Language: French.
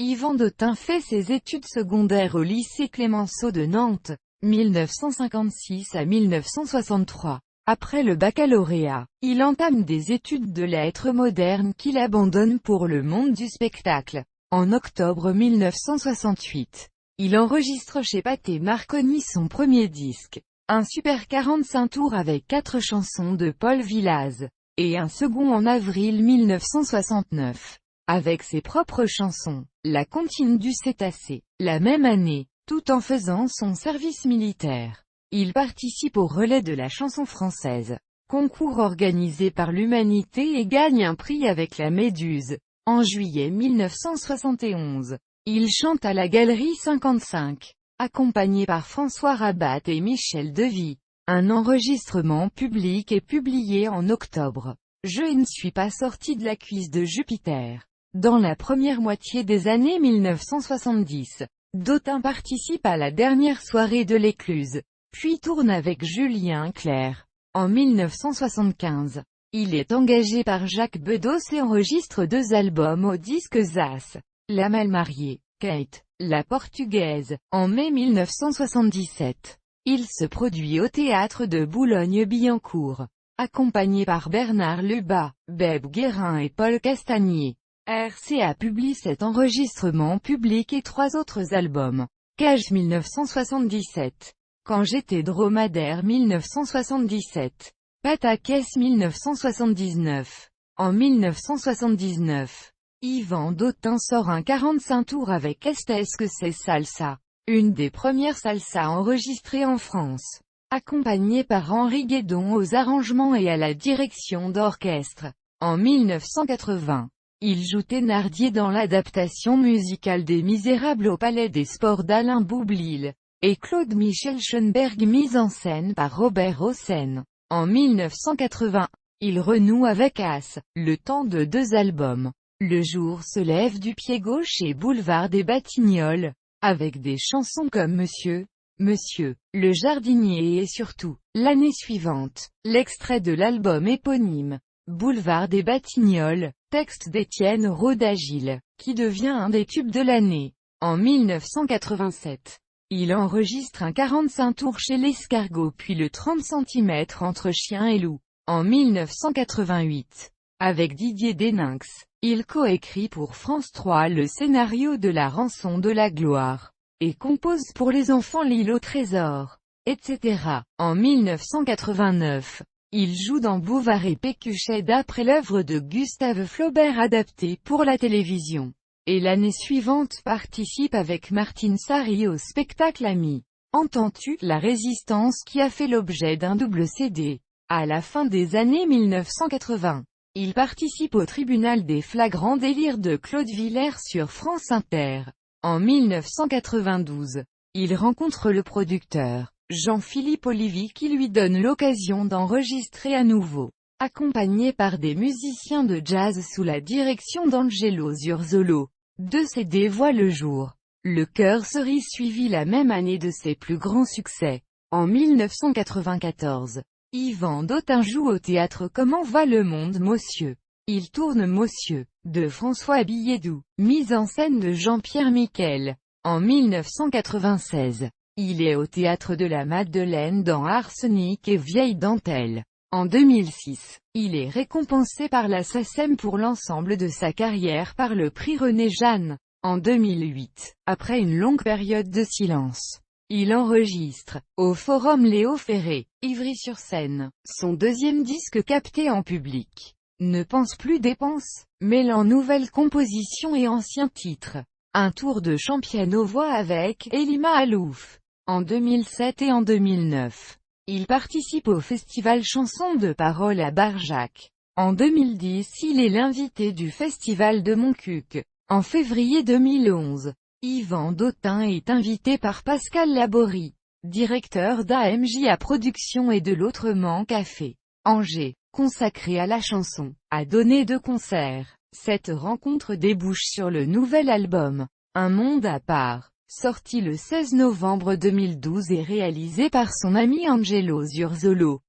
Yvan Dautin fait ses études secondaires au lycée Clémenceau de Nantes, 1956 à 1963. Après le baccalauréat, il entame des études de lettres modernes qu'il abandonne pour le monde du spectacle. En octobre 1968, il enregistre chez Pathé Marconi son premier disque, un super 45 tours avec 4 chansons de Paul Villaz, et un second en avril 1969, avec ses propres chansons, La Comptine du Cétacé. La même année, tout en faisant son service militaire, il participe au relais de la chanson française, concours organisé par l'Humanité et gagne un prix avec la Méduse. En juillet 1971, il chante à la Galerie 55, accompagné par François Rabat et Michel Devy. Un enregistrement public est publié en octobre. Je ne suis pas sorti de la cuisse de Jupiter. Dans la première moitié des années 1970, Dautin participe à la dernière soirée de l'Écluse, puis tourne avec Julien Clerc. En 1975, il est engagé par Jacques Bedos et enregistre 2 albums au disque Zas. La Mal Mariée, Kate, La Portugaise. En mai 1977, il se produit au théâtre de Boulogne-Billancourt, accompagné par Bernard Lebas, Bebe Guérin et Paul Castagnier. RCA publie cet enregistrement public et 3 autres albums. Cage 1977. Quand j'étais dromadaire 1977. Pataquès 1979. En 1979, Yvan Dautin sort un 45 tours avec Est-ce que c'est salsa, une des premières salsas enregistrées en France, accompagné par Henri Guédon aux arrangements et à la direction d'orchestre. En 1980, il joue Thénardier dans l'adaptation musicale des Misérables au Palais des Sports d'Alain Boublil et Claude Michel Schoenberg, mise en scène par Robert Hossein. En 1980, il renoue avec As, le temps de 2 albums. Le jour se lève du pied gauche et Boulevard des Batignolles, avec des chansons comme Monsieur, Le Jardinier et surtout, l'année suivante, l'extrait de l'album éponyme, Boulevard des Batignolles, texte d'Étienne Rodagil, qui devient un des tubes de l'année. En 1987, il enregistre un 45 tours chez l'Escargot puis le 30 cm entre Chien et Loup. En 1988, avec Didier Deninx, il coécrit pour France 3 le scénario de La Rançon de la Gloire, et compose pour les enfants L'Île au Trésor, etc. En 1989, il joue dans Bouvard et Pécuchet d'après l'œuvre de Gustave Flaubert adaptée pour la télévision. Et l'année suivante participe avec Martine Sarry au spectacle Ami. Entends-tu, la résistance qui a fait l'objet d'un double CD. À la fin des années 1980, il participe au tribunal des flagrants délires de Claude Villers sur France Inter. En 1992, il rencontre le producteur, Jean-Philippe Olivier qui lui donne l'occasion d'enregistrer à nouveau, accompagné par des musiciens de jazz sous la direction d'Angelo Zurzolo. 2 CD voient le jour. Le Cœur cerise suivit la même année de ses plus grands succès. En 1994, Yvan Dautin joue au théâtre Comment va le monde Monsieur. Il tourne Monsieur, de François Billedou, mise en scène de Jean-Pierre Miquel. En 1996, il est au théâtre de la Madeleine dans Arsenic et Vieille Dentelle. En 2006, il est récompensé par la SACEM pour l'ensemble de sa carrière par le prix René Jeanne. En 2008, après une longue période de silence, il enregistre, au Forum Léo Ferré, Ivry-sur-Seine, son 2e disque capté en public. Ne pense plus dépense, mêlant nouvelles compositions et anciens titres. Un tour de championne aux voix avec Elima Alouf. En 2007 et en 2009. Il participe au festival Chansons de Parole à Barjac. En 2010, il est l'invité du festival de Montcuq. En février 2011, Yvan Dautin est invité par Pascal Laborie, directeur d'AMJ Productions et de l'Autrement Café, Angers, consacré à la chanson, à donner 2 concerts. Cette rencontre débouche sur le nouvel album, Un monde à part, sorti le 16 novembre 2012 et réalisé par son ami Angelo Zurzolo.